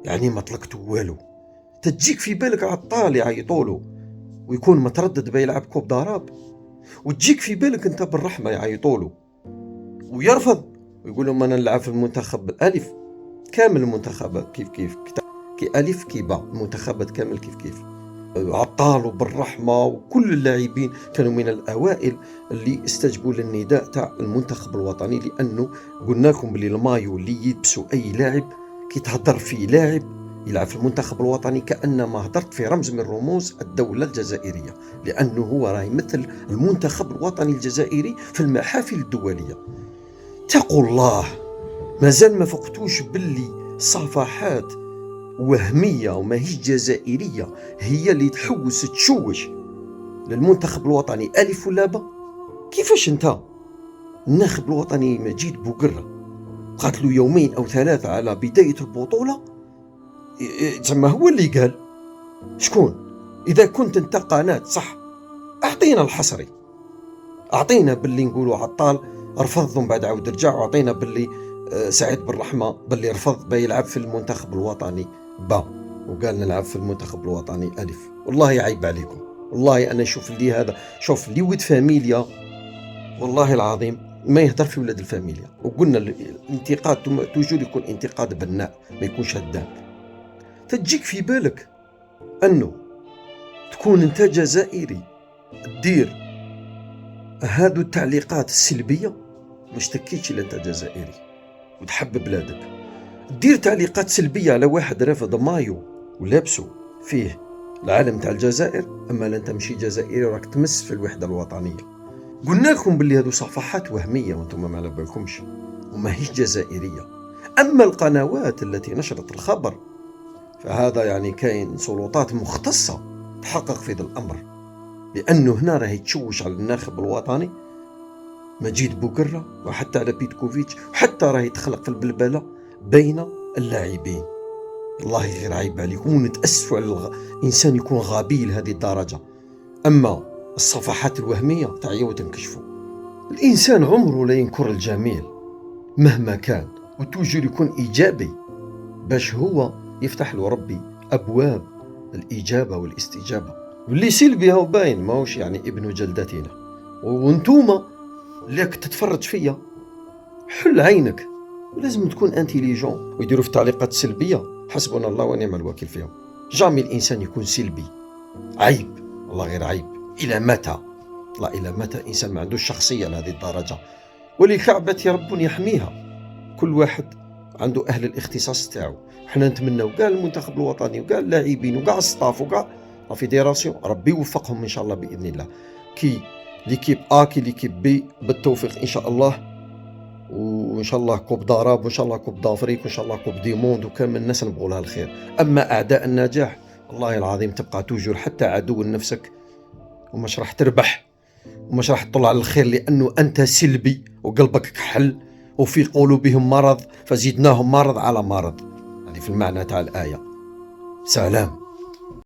يعني ما طلقتوا والو. تجيك في بالك عطال يعيطولو ويكون متردد بيلعب كوب ضرب، وتجيك في بالك انت بالرحمة يعيطولو ويرفض ويقول لهم انا نلعب في المنتخب الالف. كامل المنتخبات كيف كي الف كي باء، المنتخبات كامل كيف عطال وبالرحمة، وكل اللاعبين كانوا من الأوائل اللي استجبوا للنداء تاع المنتخب الوطني، لأنه قلنا لكم بلي المايو اللي يلبسوا أي لاعب كي تهضر فيه لاعب يلعب في المنتخب الوطني كأنما هضرت في رمز من رموز الدولة الجزائرية، لأنه هو راه يمثل المنتخب الوطني الجزائري في المحافل الدولية. تقول الله مازال ما فقتوش باللي صفحات وهمية وما هيش جزائرية هي اللي تشوش للمنتخب الوطني ألف ولا با. كيفاش انت الناخب الوطني مجيد بوقرة قاتلوا 2 أو 3 على بداية البطولة، تسمى هو اللي قال شكون؟ إذا كنت انت قناة صح أعطينا الحصري، أعطينا باللي نقولوا عطال رفضهم بعد عود رجع، وأعطينا باللي سعيد بالرحمة باللي رفض بيلعب في المنتخب الوطني با وقال نلعب في المنتخب الوطني ألف. والله عيب عليكم، والله أنا شوف لي هذا، شوف لي ود فاميليا والله العظيم ما يهدر في ولاد الفاميليا. وقلنا الانتقاد توجور يكون انتقاد بناء ما يكونش هدام. تجيك في بالك أنه تكون أنت جزائري تدير هذو التعليقات السلبية، ما اشتكيتش إلا أنت جزائري وتحب بلادك، دير تعليقات سلبية على واحد رافض مايو ولابسه فيه العالم تاع الجزائر، أما لا أنت مشي جزائري وراك تمس في الوحدة الوطنية. قلنا لكم باللي هذو صفحات وهمية وانتم ما على بالكمش وما هيش جزائرية. أما القنوات التي نشرت الخبر فهذا يعني كاين سلطات مختصة تحقق في ذا الأمر، لأنه هنا راهي تشوش على الناخب الوطني مجيد بوقرة وحتى على بيتكوفيتش، وحتى راهي تخلق في البلبلة بين اللاعبين. الله غير عيب عليكم، ونتأسفوا على الإنسان يكون غبي لهذه الدرجة. أما الصفحات الوهمية تعيوا تنكشفوا. الإنسان عمره لا ينكر الجميل مهما كان، وتوجر يكون إيجابي باش هو يفتح له ربي أبواب الإجابة والاستجابة. واللي سلبي هو باين ماهوش يعني ابن جلدتنا، وانتوما لك تتفرج فيا حل عينك، ولازم تكون انتيليجون. ويديروا في التعليقات السلبية حسبنا الله ونعم الوكيل فيهم. جامي الإنسان يكون سلبي، عيب والله غير عيب. إلى متى؟ لا إلى متى إنسان ما عندوش شخصية لهذه الدرجة؟ وللكعبة رب يحميها، كل واحد عنده أهل الاختصاص تاعو. حنا نتمنوا كاع المنتخب الوطني وكاع اللاعبين وكاع الستاف وكاع لا فيدراسيون ربي يوفقهم إن شاء الله بإذن الله. كي ليكيب A كي ليكيب B بالتوفيق إن شاء الله، وإن شاء الله كوب ضرب، وإن شاء الله كوب دافريك، وإن شاء الله كوب دي موند، وكامل الناس نبغوا لها الخير. أما أعداء النجاح والله العظيم تبقى توجور حتى عدو لنفسك ومش راح تربح ومش راح تطلع الخير، لأنه أنت سلبي وقلبك كحل وفي قلوبهم مرض فزدناهم مرض على مرض، يعني في المعنى تاع الآية. سلام.